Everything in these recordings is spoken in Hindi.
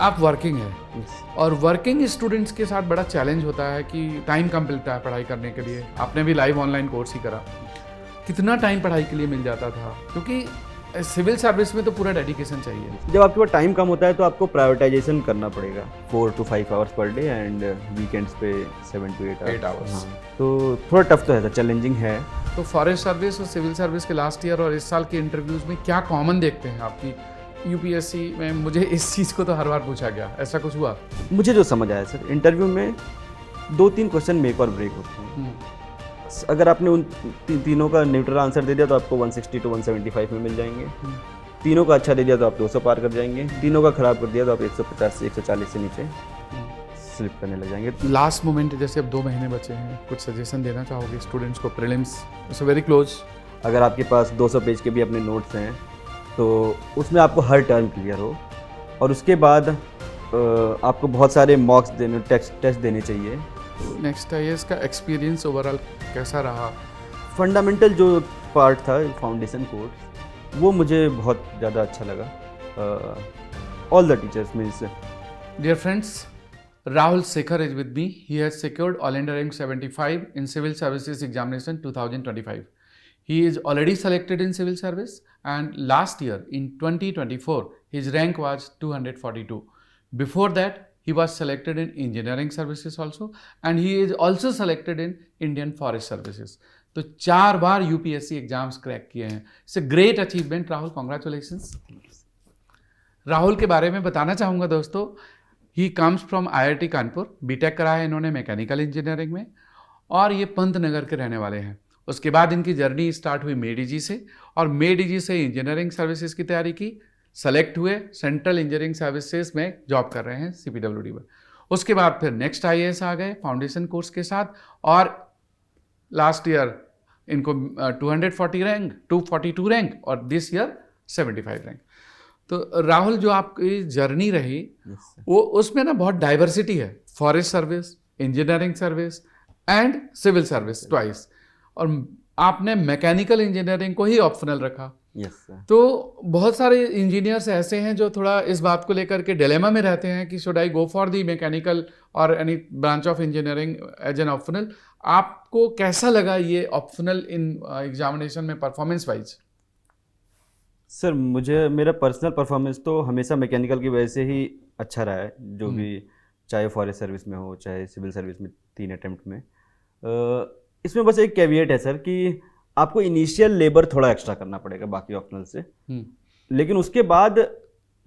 आप वर्किंग है और वर्किंग स्टूडेंट्स के साथ बड़ा चैलेंज होता है कि टाइम कम मिलता है पढ़ाई करने के लिए। आपने भी लाइव ऑनलाइन कोर्स ही करा, कितना टाइम पढ़ाई के लिए मिल जाता था? क्योंकि सिविल सर्विस में तो पूरा डेडिकेशन चाहिए। जब आपके पास टाइम कम होता है तो आपको प्रायोरिटाइजेशन करना पड़ेगा। 4 to 5 hours per day and weekends पे 7 to 8 आवर्स। तो थोड़ा टफ तो है, चैलेंजिंग है। तो फॉरेस्ट सर्विस और सिविल सर्विस के लास्ट ईयर और इस साल के इंटरव्यूज में क्या कॉमन देखते हैं आपकी? यूपीएससी में मुझे इस चीज़ को तो हर बार पूछा गया, ऐसा कुछ हुआ? मुझे जो समझ आया सर, इंटरव्यू में 2-3 क्वेश्चन मेक और ब्रेक होते हैं। अगर आपने उन तीनों का न्यूट्रल आंसर दे दिया तो आपको 160 to 175 में मिल जाएंगे। तीनों का अच्छा दे दिया तो आप 200 पार कर जाएंगे। तीनों का खराब कर दिया तो आप 150 से 140 से नीचे स्लिप करने लग जाएंगे। लास्ट मोमेंट, जैसे अब 2 महीने बचे हैं, कुछ सजेशन देना चाहोगे स्टूडेंट्स को? Prelims it's very close. अगर आपके पास 200 पेज के भी अपने नोट्स हैं तो उसमें आपको हर टर्म क्लियर हो, और उसके बाद आपको बहुत सारे मॉक्स देने, टेस्ट देने चाहिए। नेक्स्ट है इसका एक्सपीरियंस ओवरऑल कैसा रहा? फंडामेंटल जो पार्ट था फाउंडेशन कोर्स, वो मुझे बहुत ज़्यादा अच्छा लगा। All the teachers means. Dear friends, Rahul Sekhar is with me. He has secured All India rank 75 in Civil Services Examination 2025. He is already selected in Civil Service, and last year in 2024 his rank was 242. Before that he was selected in Engineering Services also, and he is also selected in Indian Forest Services. तो 4 बार UPSC एग्जाम्स क्रैक किए हैं। It's a great achievement Rahul, congratulations. Rahul के बारे में बताना चाहूँगा दोस्तों, he comes from IIT Kanpur. B Tech करा है इन्होंने मैकेनिकल इंजीनियरिंग में, और ये पंत नगर के रहने वाले हैं। उसके बाद इनकी जर्नी स्टार्ट हुई मेडीजी से, और मेडीजी से इंजीनियरिंग सर्विसेज की तैयारी की, सेलेक्ट हुए, सेंट्रल इंजीनियरिंग सर्विसेज में जॉब कर रहे हैं CPWD में। उसके बाद फिर नेक्स्ट IAS आ गए फाउंडेशन कोर्स के साथ, और लास्ट ईयर इनको 242 रैंक और दिस ईयर 75 रैंक। तो राहुल, जो आपकी जर्नी रही वो उसमें ना बहुत डाइवर्सिटी है। Forest service, engineering service and civil service twice, और आपने मैकेनिकल इंजीनियरिंग को ही ऑप्शनल रखा। तो बहुत सारे इंजीनियर्स ऐसे हैं जो थोड़ा इस बात को लेकर के डिलेमा में रहते हैं कि should I go for the mechanical और any branch of engineering as an optional. आपको कैसा लगा ये ऑप्शनल इन एग्जामिनेशन में परफॉर्मेंस वाइज? सर, मुझे मेरा पर्सनल परफॉर्मेंस तो हमेशा मैकेनिकल की वजह से ही अच्छा रहा है, जो भी, चाहे फॉरेस्ट सर्विस में हो चाहे सिविल सर्विस में, 3 अटेम्प्ट में। इसमें बस एक कैविएट है सर कि आपको इनिशियल लेबर थोड़ा एक्स्ट्रा करना पड़ेगा बाकी ऑप्शनल से, लेकिन उसके बाद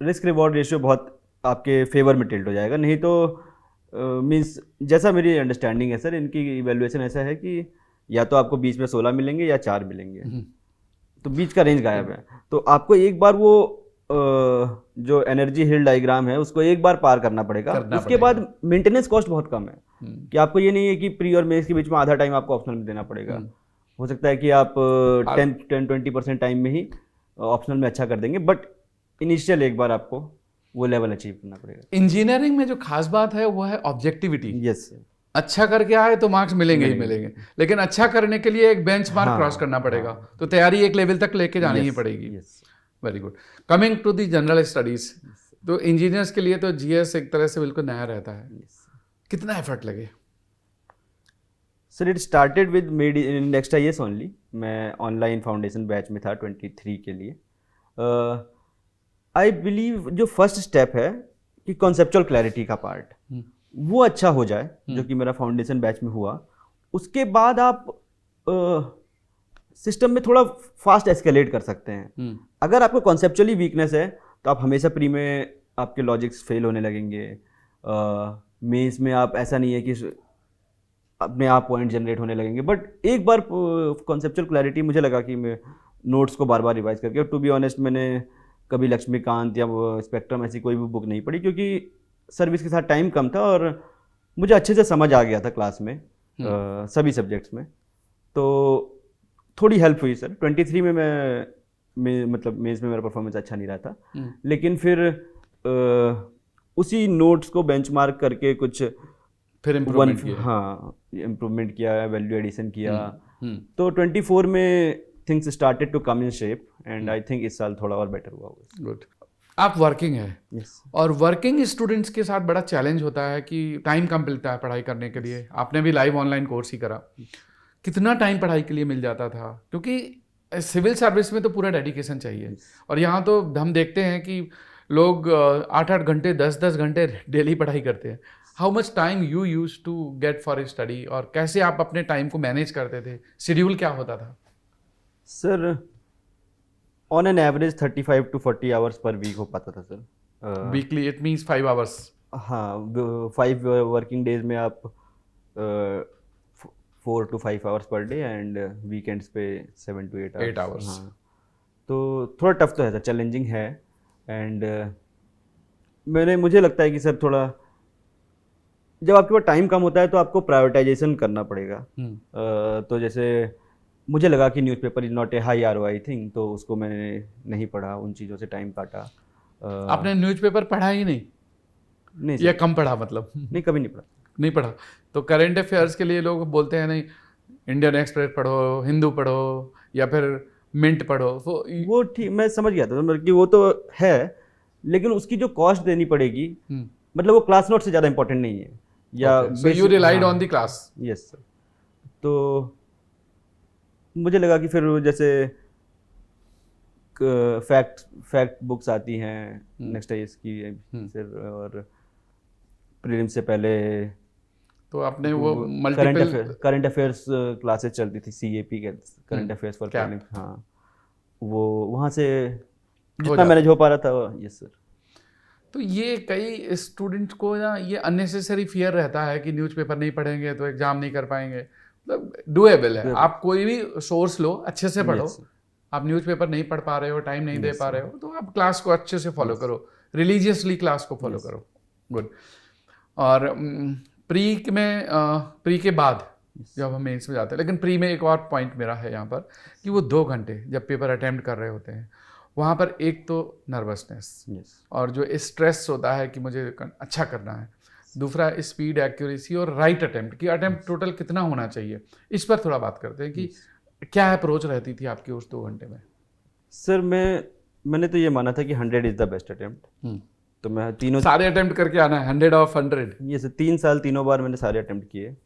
रिस्क रिवॉर्ड रेशियो बहुत आपके फेवर में टिल्ट हो जाएगा। नहीं तो मीन्स जैसा मेरी अंडरस्टैंडिंग है सर, इनकी इवेल्युएशन ऐसा है कि या तो आपको बीच में 16 मिलेंगे या 4 मिलेंगे, तो बीच का रेंज गायब है। तो आपको एक बार वो जो एनर्जी हिल डायग्राम है उसको एक बार पार करना पड़ेगा। उसके बाद मेंटेनेंस कॉस्ट बहुत कम है, कि आपको ये नहीं है कि प्री और मेंस के बीच में आधा टाइम आपको ऑप्शनल में देना पड़ेगा। हो सकता है कि आप 10-20% टाइम में ही ऑप्शनल में अच्छा कर देंगे, बट इनिशियल एक बार आपको वो लेवल अचीव करना पड़ेगा। इंजीनियरिंग में जो खास बात है वो है ऑब्जेक्टिविटी। Yes sir. अच्छा करके आए तो मार्क्स मिलेंगे ही मिलेंगे, लेकिन अच्छा करने के लिए एक बेंच मार्क क्रॉस करना पड़ेगा। तो तैयारी एक लेवल तक लेके जानी ही पड़ेगी। Very good. Coming to the general studies, तो इंजीनियर्स के लिए तो GS एक तरह से बिल्कुल नया रहता है। कितना एफर्ट लगे? Sir, it started with next IAS only. मैं ऑनलाइन फाउंडेशन बैच में था 23 के लिए। आई बिलीव जो फर्स्ट स्टेप है कि कॉन्सेप्चुअल क्लैरिटी का पार्ट वो अच्छा हो जाए, जो कि मेरा फाउंडेशन बैच में हुआ। उसके बाद आप सिस्टम में थोड़ा फास्ट एस्केलेट कर सकते हैं। अगर आपको कॉन्सेप्चुअली वीकनेस है तो आप हमेशा प्री में आपके लॉजिक्स फेल होने लगेंगे। मेंस में आप, ऐसा नहीं है कि अपने आप पॉइंट जनरेट होने लगेंगे, बट एक बार कॉन्सेप्चुअल क्लैरिटी, मुझे लगा कि मैं नोट्स को बार बार रिवाइज करके, और टू बी ऑनेस्ट मैंने कभी लक्ष्मीकांत या स्पेक्ट्रम ऐसी कोई भी बुक नहीं पढ़ी, क्योंकि सर्विस के साथ टाइम कम था और मुझे अच्छे से समझ आ गया था क्लास में सभी सब्जेक्ट्स में। तो थोड़ी हेल्प हुई सर। 23 में मैं मतलब मेंस में मेरा परफॉर्मेंस अच्छा नहीं रहा था, लेकिन फिर उसी नोट्स को बेंचमार्क करके कुछ फिर इम्प्रूवमेंट किया। हाँ, इम्प्रूवमेंट किया, वैल्यू एडिशन किया। तो 24 में things started to come in shape, and I think इस साल थोड़ा और बेटर हुआ। गुड। आप वर्किंग है यस और वर्किंग स्टूडेंट्स के साथ बड़ा चैलेंज होता है कि टाइम कम मिलता है पढ़ाई करने के लिए। आपने भी लाइव ऑनलाइन कोर्स ही करा, कितना टाइम पढ़ाई के लिए मिल जाता था? क्योंकि सिविल सर्विस में तो पूरा डेडिकेशन चाहिए और यहाँ तो हम देखते हैं कि लोग 8-8 घंटे 10-10 घंटे डेली पढ़ाई करते हैं। How much time you use to get for study और कैसे आप अपने टाइम को मैनेज करते थे? शेड्यूल क्या होता था? Sir, on an average 35 to 40 hours per week हो पाता था sir. Weekly it means 5 hours. हाँ, 5 वर्किंग डेज में आप 4 to 5 hours per day and weekends पे 7 to 8 आवर्स। 8 आवर्स। हाँ, तो थोड़ा टफ तो है सर, चैलेंजिंग है। एंड मुझे लगता है कि सर थोड़ा जब आपके पास टाइम कम होता है तो आपको प्रायोरिटाइजेशन करना पड़ेगा। तो जैसे मुझे लगा कि newspaper is not a high ROI thing, तो उसको मैंने नहीं पढ़ा, उन चीज़ों से टाइम काटा। आपने न्यूज़पेपर पढ़ा ही नहीं नहीं या सर, कम पढ़ा मतलब? नहीं कभी नहीं पढ़ा। नहीं पढ़ा। तो करंट अफेयर्स के लिए लोग बोलते हैं नहीं, इंडियन एक्सप्रेस पढ़ो, हिंदू पढ़ो या फिर मिंट पढ़ो। वो ठीक, मैं समझ गया था मतलब कि वो तो है, लेकिन उसकी जो कॉस्ट देनी पड़ेगी, मतलब वो क्लास नोट से ज़्यादा इंपॉर्टेंट नहीं है। या so you relied on the class? Yes sir. तो मुझे लगा कि फिर जैसे फैक्ट बुक्स आती हैं नेक्स्ट IAS की सर, और प्रीलिम्स से पहले तो आपने वो मल्टीपल करंट अफेयर्स क्लासेस चलती थी, CAP के करंट अफेयर्स फॉर प्रीलिम्स। हाँ, वो वहाँ से जितना मैनेज हो पा रहा था। Yes sir. तो ये कई स्टूडेंट्स को ना ये अननेसेसरी फियर रहता है कि न्यूज़पेपर नहीं पढ़ेंगे तो एग्जाम नहीं कर पाएंगे। मतलब डुएबल है, आप कोई भी सोर्स लो, अच्छे से पढ़ो। आप न्यूज़पेपर नहीं पढ़ पा रहे हो, टाइम नहीं दे पा रहे हो, तो आप क्लास को अच्छे से फॉलो करो, रिलीजियसली क्लास को फॉलो करो। गुड। और प्री के बाद जब हम मेंस में जाते हैं, लेकिन प्री में एक और पॉइंट मेरा है यहाँ पर कि वो 2 घंटे जब पेपर अटेम्प्ट कर रहे होते हैं, वहाँ पर एक तो नर्वसनेस और जो स्ट्रेस होता है कि मुझे अच्छा करना है, दूसरा स्पीड, एक्यूरेसी और राइट अटेम्प्ट कि अटेम्प्ट टोटल कितना होना चाहिए। इस पर थोड़ा बात करते हैं कि क्या अप्रोच रहती थी आपकी उस 2 घंटे में? सर, मैंने तो ये माना था कि 100 इज़ द बेस्ट अटेम्प्ट। तो मैं तीनों सारे अटेम्प्ट करके आना है 100 ऑफ 100। ये सर 3 साल 3 बार मैंने सारे अटेम्प्ट किए।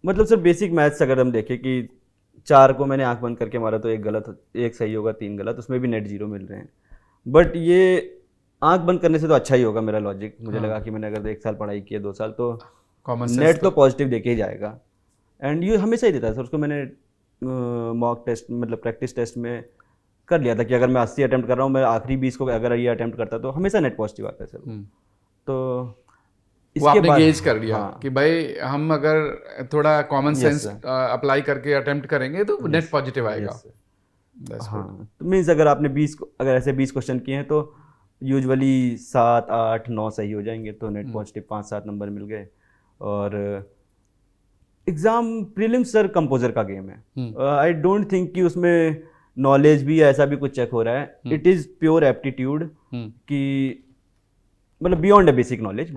मतलब सर बेसिक मैथ्स अगर हम देखें कि 4 को मैंने आंख बंद करके मारा तो एक सही होगा, 3 गलत, उसमें भी नेट 0 मिल रहे हैं। बट ये आंख बंद करने से तो अच्छा ही होगा मेरा लॉजिक। मुझे लगा कि मैंने अगर 1 साल पढ़ाई की है, 2 साल, तो नेट तो पॉजिटिव देके ही जाएगा। एंड ये हमेशा ही देता है सर। उसको मैंने मॉक टेस्ट मतलब प्रैक्टिस टेस्ट में कर लिया था कि अगर मैं 80 अटेम्प्ट कर रहा हूँ, मैं आखिरी 20 को अगर ये अटेम्प्ट करता तो हमेशा नेट पॉजिटिव आता है सर। तो वो आपने गेज कर लिया कि भाई हम अगर थोड़ा कॉमन सेंस अप्लाई करके अटेम्प्ट करेंगे तो नेट पॉजिटिव आएगा। हाँ, तो मीन्स अगर आपने 20 क्वेश्चन किए हैं तो यूजुअली 7, 8, 9 सही हो जाएंगे, तो नेट पॉजिटिव 5-7 नंबर मिल गए। और एग्ज़ाम प्रीलिम्स सर कंपोजर का गेम है। आई डोंट थिंक कि उसमें नॉलेज भी ऐसा भी कुछ चेक हो रहा है। इट इज़ प्योर एप्टीट्यूड कि मतलब बियॉन्ड अ बेसिक नॉलेज,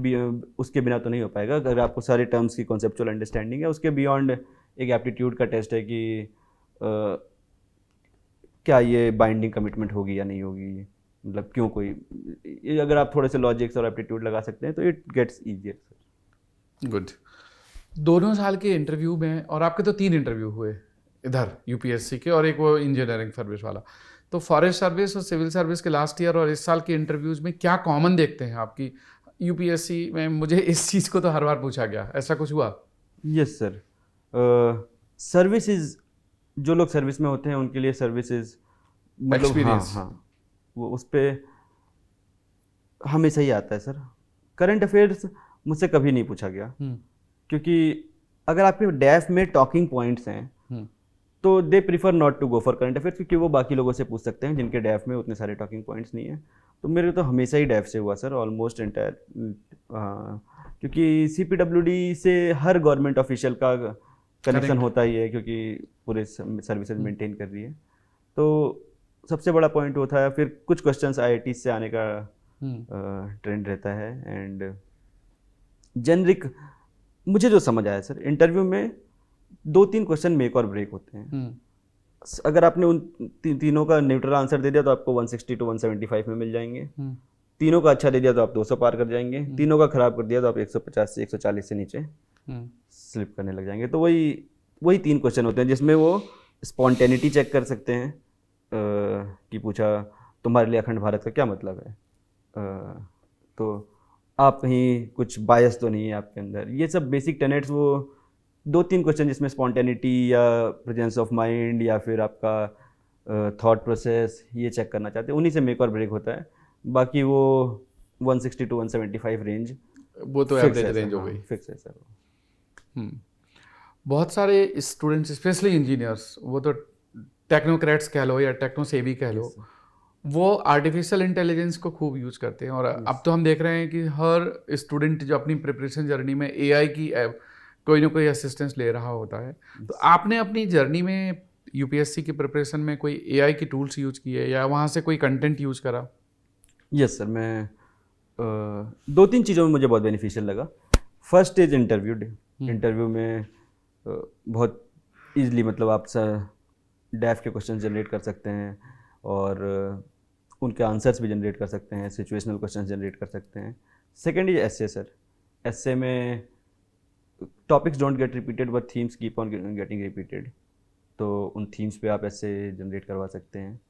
उसके बिना तो नहीं हो पाएगा। अगर आपको सारे टर्म्स की कॉन्सेप्चुअल अंडरस्टैंडिंग है, उसके बियॉन्ड एक एप्टीट्यूड का टेस्ट है कि क्या ये बाइंडिंग कमिटमेंट होगी या नहीं होगी, मतलब क्यों कोई, अगर आप थोड़े से लॉजिक्स और एप्टीट्यूड लगा सकते हैं तो इट गेट्स ईजियर। गुड। दोनों साल के इंटरव्यू में, और आपके तो 3 इंटरव्यू हुए इधर UPSC के और एक वो इंजीनियरिंग सर्विस वाला, तो फॉरेस्ट सर्विस और सिविल सर्विस के लास्ट ईयर और इस साल के इंटरव्यूज़ में क्या कॉमन देखते हैं आपकी? UPSC में मुझे इस चीज़ को तो हर बार पूछा गया, ऐसा कुछ हुआ? Yes sir. सर्विसेज, जो लोग सर्विस में होते हैं उनके लिए सर्विसेज मतलब हाँ, वो उस पर हमेशा ही आता है सर। करंट अफेयर्स मुझसे कभी नहीं पूछा गया, क्योंकि अगर आपके डैफ में टॉकिंग पॉइंट्स हैं तो they prefer not to go for current affairs, क्योंकि वो बाकी लोगों से पूछ सकते हैं जिनके डैफ में उतने सारे टॉकिंग पॉइंट्स नहीं है। तो मेरे तो हमेशा ही डैफ से हुआ सर, ऑलमोस्ट एंटायर। क्योंकि CPWD से हर गवर्नमेंट ऑफिशियल का कनेक्शन होता ही है, क्योंकि पूरे सर्विसेज मेंटेन कर रही है। तो सबसे बड़ा पॉइंट वो था। फिर कुछ क्वेश्चंस IIT से आने का ट्रेंड रहता है। एंड जेनरिक मुझे जो समझ आया सर, इंटरव्यू में 2-3 क्वेश्चन मेक और ब्रेक होते हैं। अगर आपने उन तीनों का न्यूट्रल आंसर दे दिया तो आपको 160 टू 175 में मिल जाएंगे। तीनों का अच्छा दे दिया तो आप 200 पार कर जाएंगे। तीनों का खराब कर दिया तो आप 150 से 140 से नीचे स्लिप करने लग जाएंगे। तो वही 3 क्वेश्चन होते हैं जिसमें वो स्पॉन्टेनिटी चेक कर सकते हैं कि पूछा तुम्हारे लिए अखंड भारत का क्या मतलब है, तो आप कहीं कुछ बायस तो नहीं है आपके अंदर। ये सब बेसिक टेनेट्स, वो 2-3 क्वेश्चन जिसमें स्पॉन्टेनिटी या प्रेजेंस ऑफ माइंड या फिर आपका थॉट प्रोसेस ये चेक करना चाहते हैं, उन्हीं से मेक और ब्रेक होता है। बाकी वो 160 टू 175 रेंज वो तो एवरेज रेंज हो गई। फिक्स है सर। बहुत सारे स्टूडेंट्स स्पेशली इंजीनियर्स, वो तो टेक्नोक्रेट्स कह लो या टेक्नो सेवी कह लो, वो आर्टिफिशियल इंटेलिजेंस को खूब यूज करते हैं। और अब तो हम देख रहे हैं कि हर स्टूडेंट जो अपनी प्रिपरेशन जर्नी में एआई की कोई ना कोई असिस्टेंस ले रहा होता है। तो आपने अपनी जर्नी में यूपीएससी की प्रिपरेशन में कोई एआई की टूल्स यूज किए या वहाँ से कोई कंटेंट यूज करा? यस सर, मैं 2-3 चीज़ों में मुझे बहुत बेनिफिशियल लगा। फर्स्ट इज इंटरव्यू में बहुत ईजिली मतलब आप डैफ के क्वेश्चन जनरेट कर सकते हैं और उनके आंसर्स भी जनरेट कर सकते हैं, सिचुएशनल क्वेश्चन जनरेट कर सकते हैं। Second is SA sir. SA में topics don't get repeated but themes keep on getting repeated. तो उन थीम्स पे आप एसए जनरेट करवा सकते हैं।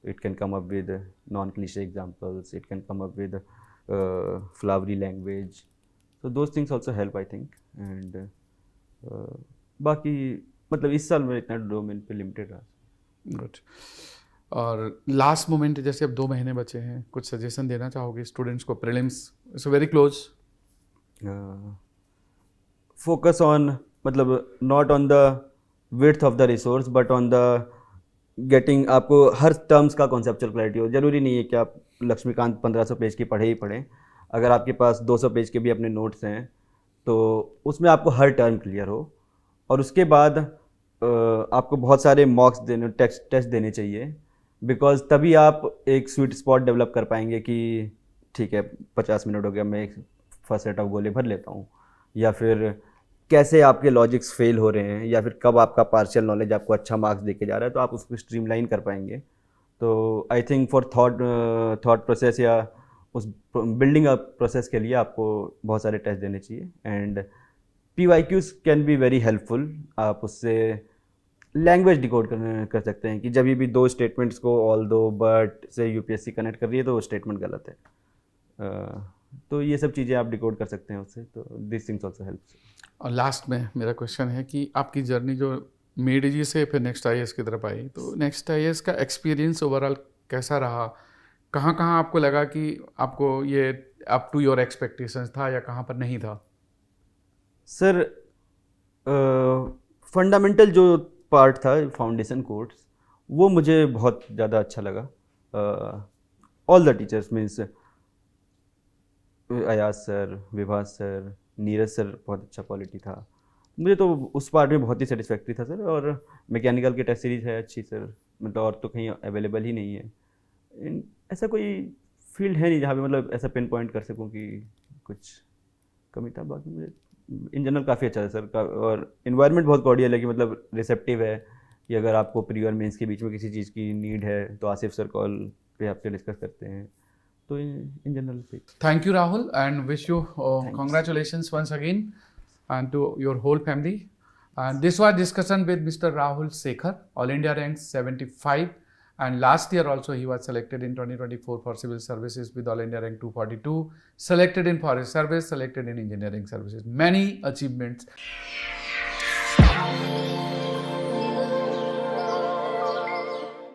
It can come up with non cliché examples, it can come up with flowery language. so those things also help I think। and बाकी मतलब इस साल मैं इतना डोमेन पे लिमिटेड रहा। गुड। और लास्ट मोमेंट, जैसे अब 2 महीने बचे हैं, कुछ सजेशन देना चाहोगे स्टूडेंट्स को? Prelims is very close. Focus on मतलब not on the width of the resource but on the getting. आपको हर टर्म्स का कॉन्सेप्चुअल क्लैरिटी हो। जरूरी नहीं है कि आप लक्ष्मीकांत 1500 पेज की पढ़े ही पढ़ें। अगर आपके पास 200 पेज के भी अपने नोट्स हैं तो उसमें आपको हर टर्म क्लियर हो। और उसके बाद आपको बहुत सारे मॉक्स देने, टेस्ट देने चाहिए, बिकॉज तभी आप एक स्वीट स्पॉट डेवलप कर पाएंगे कि ठीक है 50 मिनट हो गया, मैं एक फर्स्ट सेट ऑफ गोले भर लेता हूँ। या फिर कैसे आपके लॉजिक्स फेल हो रहे हैं, या फिर कब आपका पार्शियल नॉलेज आपको अच्छा मार्क्स दे के जा रहा है, तो आप उसको स्ट्रीमलाइन कर पाएंगे। तो I think for thought process या उस बिल्डिंग अप प्रोसेस के लिए आपको बहुत सारे टेस्ट देने चाहिए। And PYQs can be very helpful. आप उससे लैंग्वेज डिकोड कर सकते हैं कि जब भी 2 स्टेटमेंट्स को ऑल दो बट से यूपीएससी कनेक्ट कर रही है तो वो स्टेटमेंट गलत है। तो ये सब चीज़ें आप डिकोड कर सकते हैं उससे। तो दिस थिंग्स ऑल्सो हेल्प्स। और लास्ट में मेरा क्वेश्चन है कि आपकी जर्नी जो मेडीजी से फिर नेक्स्ट IAS की तरफ आई, तो नेक्स्ट IAS का एक्सपीरियंस ओवरऑल कैसा रहा? कहाँ कहाँ आपको लगा कि आपको ये अप टू योर एक्सपेक्टेशंस था या कहाँ पर नहीं था? सर फंडामेंटल जो पार्ट था, फाउंडेशन कोर्स, वो मुझे बहुत ज़्यादा अच्छा लगा। All the teachers means Ayaz sir, Vibhas sir, Neeraj sir, बहुत अच्छा क्वालिटी था। मुझे तो उस पार्ट में बहुत ही सेटिस्फैक्ट्री था सर। और मैकेनिकल की टेस्ट सीरीज़ है अच्छी सर, मतलब और तो कहीं अवेलेबल ही नहीं है। ऐसा कोई फील्ड है नहीं जहाँ पे मतलब ऐसा पिन पॉइंट कर सकूँ कि कुछ कमी था। बाकी मुझे इन जनरल काफ़ी अच्छा है सर। और इन्वायरमेंट बहुत कॉर्डियल है कि मतलब रिसेप्टिव है कि अगर आपको प्री और मेंस के बीच में किसी चीज़ की नीड है तो आसिफ सर कॉल पे आपसे डिस्कस करते हैं। तो इन जनरल पे thank you Rahul and wish you congratulations once again and to your whole family. And this was discussion with Mr. Rahul Sekhar, All India rank 75, and last year also he was selected in 2024 for civil services with All India rank 242, selected in forest service, selected in engineering services. Many achievements.